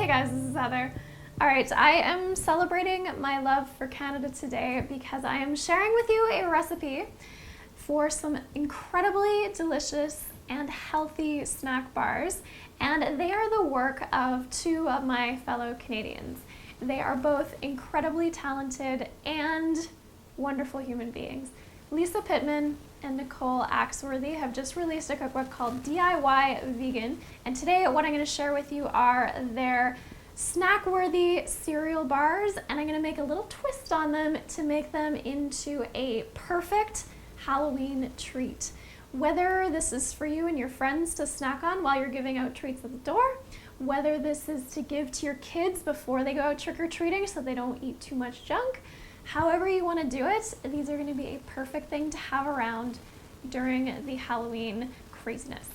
guys, this is Heather. Alright, I am celebrating my love for Canada today because I am sharing with you a recipe for some incredibly delicious and healthy snack bars, and they are the work of two of my fellow Canadians. They are both incredibly talented and wonderful human beings. Lisa Pittman and Nicole Axworthy have just released a cookbook called DIY Vegan, and today what I'm going to share with you are their snack-worthy cereal bars, and I'm going to make a little twist on them to make them into a perfect Halloween treat. Whether this is for you and your friends to snack on while you're giving out treats at the door, whether this is to give to your kids before they go out trick-or-treating so they don't eat too much junk, however you want to do it, these are going to be a perfect thing to have around during the Halloween craziness.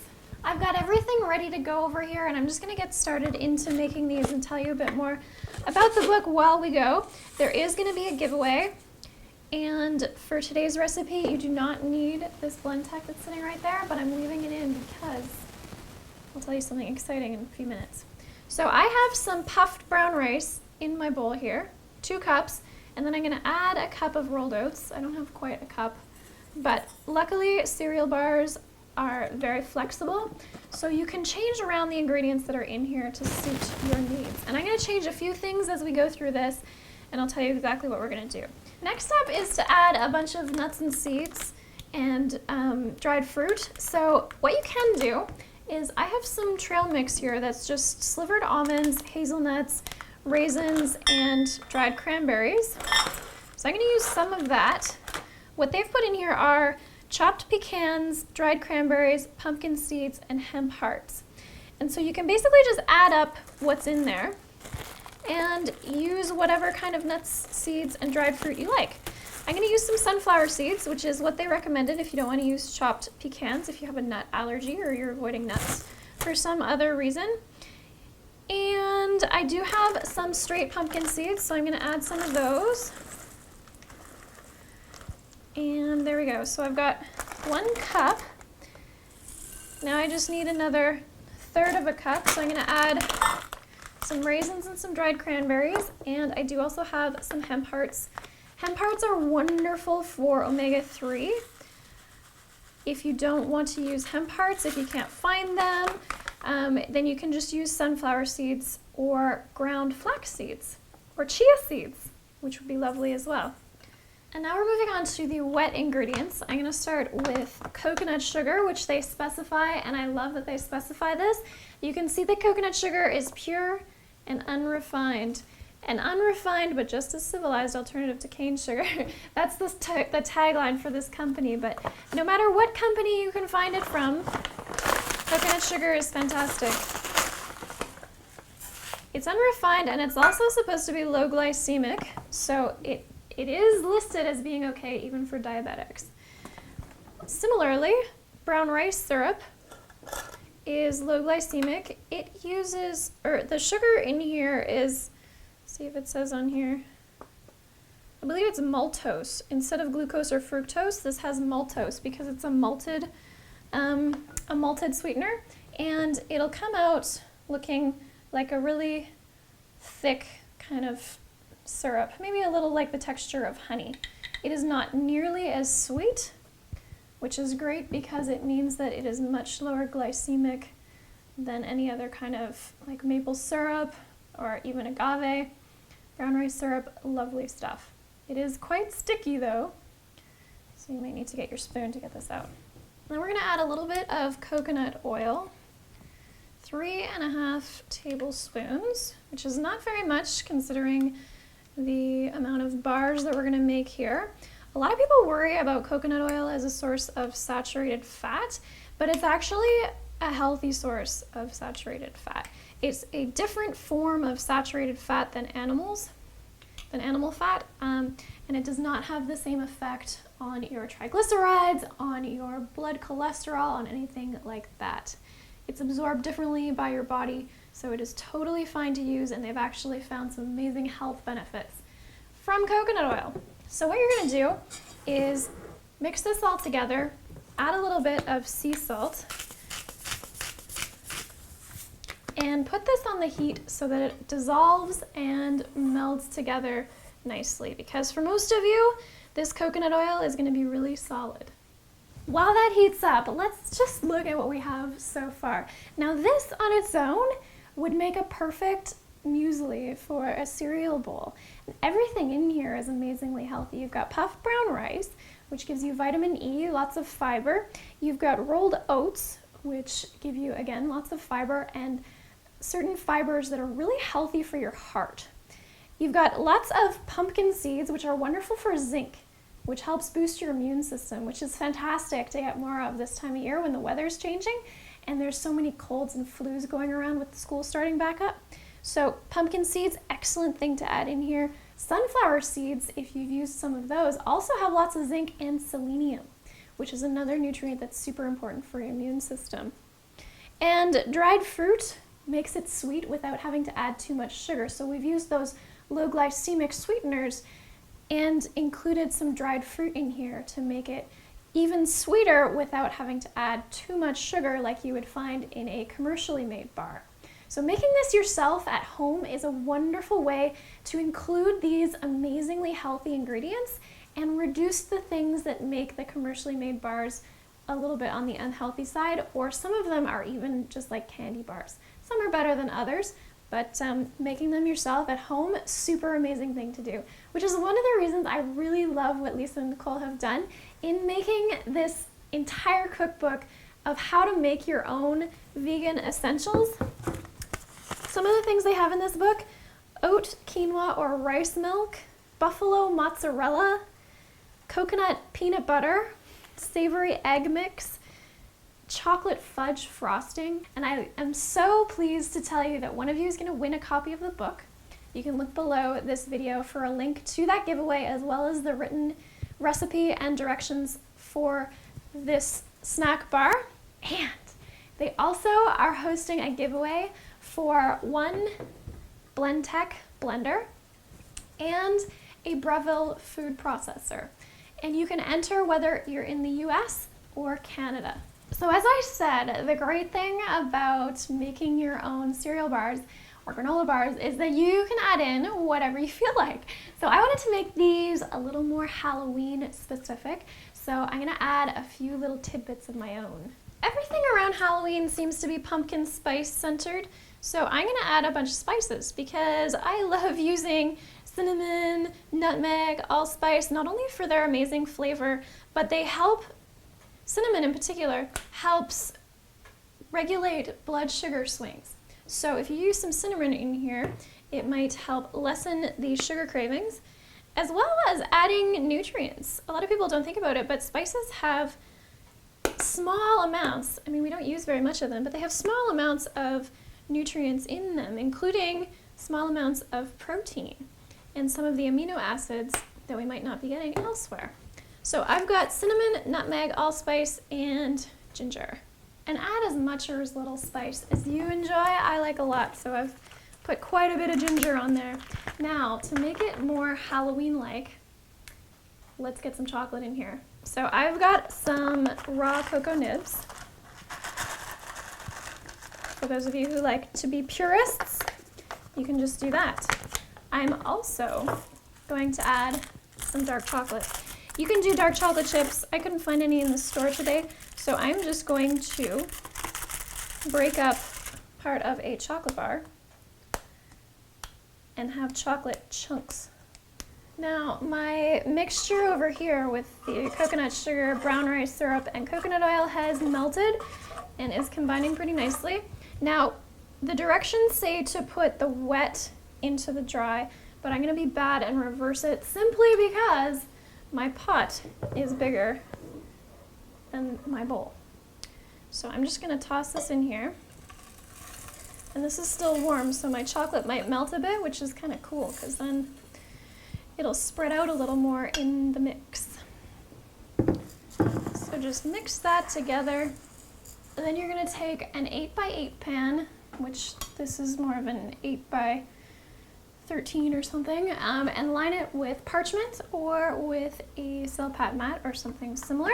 I've got everything ready to go over here, and I'm just going to get started into making these and tell you a bit more about the book while we go. There is going to be a giveaway, and for today's recipe you do not need this blend tech that's sitting right there, but I'm leaving it in because I'll tell you something exciting in a few minutes. So I have some puffed brown rice in my bowl here, 2 cups, and then I'm going to add a cup of rolled oats. I don't have quite a cup, but luckily cereal bars are very flexible, so you can change around the ingredients that are in here to suit your needs. And I'm going to change a few things as we go through this, and I'll tell you exactly what we're going to do. Next up is to add a bunch of nuts and seeds and dried fruit. So what you can do is I have some trail mix here that's just slivered almonds, hazelnuts, raisins, and dried cranberries. So I'm going to use some of that. What they've put in here are chopped pecans, dried cranberries, pumpkin seeds, and hemp hearts. And so you can basically just add up what's in there and use whatever kind of nuts, seeds, and dried fruit you like. I'm going to use some sunflower seeds, which is what they recommended if you don't want to use chopped pecans, if you have a nut allergy or you're avoiding nuts for some other reason. And I do have some straight pumpkin seeds, so I'm going to add some of those. And there we go. So I've got 1 cup. Now I just need another 1/3 of a cup, so I'm going to add some raisins and some dried cranberries, and I do also have some hemp hearts. Hemp hearts are wonderful for omega-3. If you don't want to use hemp hearts, if you can't find them, then you can just use sunflower seeds or ground flax seeds or chia seeds, which would be lovely as well. And now we're moving on to the wet ingredients. I'm going to start with coconut sugar, which they specify, and I love that they specify this. You can see that coconut sugar is pure and unrefined. An unrefined but just as civilized alternative to cane sugar. That's the tagline for this company, but no matter what company you can find it from, coconut sugar is fantastic. It's unrefined, and it's also supposed to be low glycemic, so it is listed as being okay even for diabetics. Similarly, brown rice syrup is low glycemic. It uses, or the sugar in here is, see if it says on here, I believe it's maltose. Instead of glucose or fructose, this has maltose because it's a malted sweetener, and it'll come out looking like a really thick kind of syrup, maybe a little like the texture of honey. It is not nearly as sweet, which is great because it means that it is much lower glycemic than any other kind of like maple syrup or even agave. Brown rice syrup, lovely stuff. It is quite sticky though, so you might need to get your spoon to get this out. Then we're going to add a little bit of coconut oil, 3.5 tablespoons, which is not very much considering the amount of bars that we're going to make here. A lot of people worry about coconut oil as a source of saturated fat, but it's actually a healthy source of saturated fat. It's a different form of saturated fat than animal fat, and it does not have the same effect on your triglycerides, on your blood cholesterol, on anything like that. It's absorbed differently by your body, so it is totally fine to use, and they've actually found some amazing health benefits from coconut oil. So what you're going to do is mix this all together, add a little bit of sea salt, and put this on the heat so that it dissolves and melds together nicely, because for most of you, this coconut oil is going to be really solid. While that heats up, let's just look at what we have so far. Now this on its own would make a perfect muesli for a cereal bowl. And everything in here is amazingly healthy. You've got puffed brown rice, which gives you vitamin E, lots of fiber. You've got rolled oats, which give you, again, lots of fiber and certain fibers that are really healthy for your heart. You've got lots of pumpkin seeds, which are wonderful for zinc, which helps boost your immune system, which is fantastic to get more of this time of year when the weather's changing and there's so many colds and flus going around with the school starting back up. So pumpkin seeds, excellent thing to add in here. Sunflower seeds, if you've used some of those, also have lots of zinc and selenium, which is another nutrient that's super important for your immune system. And dried fruit makes it sweet without having to add too much sugar. So we've used those low glycemic sweeteners and included some dried fruit in here to make it even sweeter without having to add too much sugar like you would find in a commercially made bar. So making this yourself at home is a wonderful way to include these amazingly healthy ingredients and reduce the things that make the commercially made bars a little bit on the unhealthy side, or some of them are even just like candy bars. Some are better than others, but making them yourself at home, super amazing thing to do, which is one of the reasons I really love what Lisa and Nicole have done in making this entire cookbook of how to make your own vegan essentials. Some of the things they have in this book: oat, quinoa, or rice milk, buffalo mozzarella, coconut peanut butter, savory egg mix, chocolate fudge frosting. And I am so pleased to tell you that one of you is going to win a copy of the book. You can look below this video for a link to that giveaway, as well as the written recipe and directions for this snack bar. And they also are hosting a giveaway for one Blendtec blender and a Breville food processor. And you can enter whether you're in the US or Canada. So as I said, the great thing about making your own cereal bars or granola bars is that you can add in whatever you feel like. So I wanted to make these a little more Halloween specific, so I'm gonna add a few little tidbits of my own. Everything around Halloween seems to be pumpkin spice centered, so I'm gonna add a bunch of spices because I love using cinnamon, nutmeg, allspice, not only for their amazing flavor, but they help, cinnamon in particular, helps regulate blood sugar swings. So if you use some cinnamon in here, it might help lessen these sugar cravings, as well as adding nutrients. A lot of people don't think about it, but spices have small amounts, I mean, we don't use very much of them, but they have small amounts of nutrients in them, including small amounts of protein and some of the amino acids that we might not be getting elsewhere. So I've got cinnamon, nutmeg, allspice, and ginger. And add as much or as little spice as you enjoy. I like a lot, so I've put quite a bit of ginger on there. Now, to make it more Halloween-like, let's get some chocolate in here. So I've got some raw cocoa nibs. For those of you who like to be purists, you can just do that. I'm also going to add some dark chocolate. You can do dark chocolate chips. I couldn't find any in the store today, so I'm just going to break up part of a chocolate bar and have chocolate chunks. Now, my mixture over here with the coconut sugar, brown rice syrup, and coconut oil has melted and is combining pretty nicely. Now, the directions say to put the wet into the dry, but I'm gonna be bad and reverse it simply because my pot is bigger than my bowl. So I'm just gonna toss this in here. And this is still warm, so my chocolate might melt a bit, which is kind of cool, because then it'll spread out a little more in the mix. So just mix that together. And then you're gonna take an 8x8 pan, which this is more of an 8x13 or something, and line it with parchment or with a Silpat mat or something similar.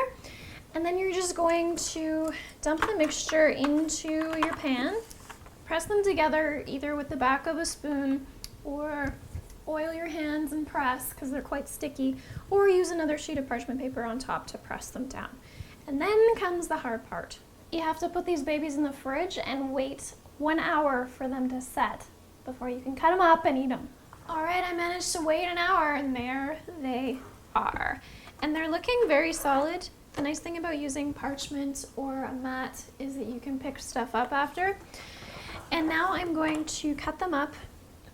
And then you're just going to dump the mixture into your pan, Press them together either with the back of a spoon or oil your hands and press because they're quite sticky, or use another sheet of parchment paper on top to press them down. And then comes the hard part. You have to put these babies in the fridge and wait 1 hour for them to set before you can cut them up and eat them. All right, I managed to wait an hour and there they are. And they're looking very solid. The nice thing about using parchment or a mat is that you can pick stuff up after. And now I'm going to cut them up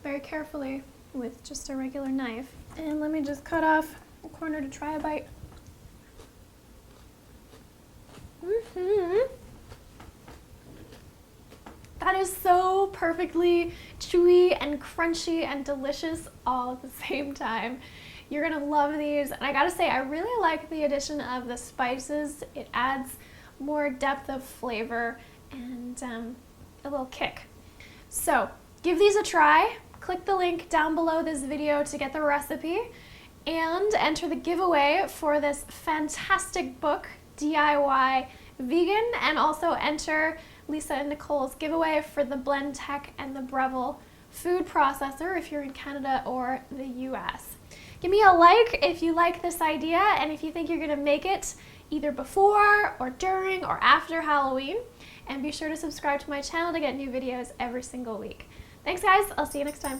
very carefully with just a regular knife. And let me just cut off a corner to try a bite. That is so perfectly chewy and crunchy and delicious all at the same time. You're gonna love these. And I gotta say, I really like the addition of the spices. It adds more depth of flavor and a little kick. So give these a try. Click the link down below this video to get the recipe and enter the giveaway for this fantastic book, DIY Vegan, and also enter Lisa and Nicole's giveaway for the Blendtec and the Breville food processor if you're in Canada or the US. Give me a like if you like this idea and if you think you're gonna make it either before or during or after Halloween. And be sure to subscribe to my channel to get new videos every single week. Thanks guys, I'll see you next time.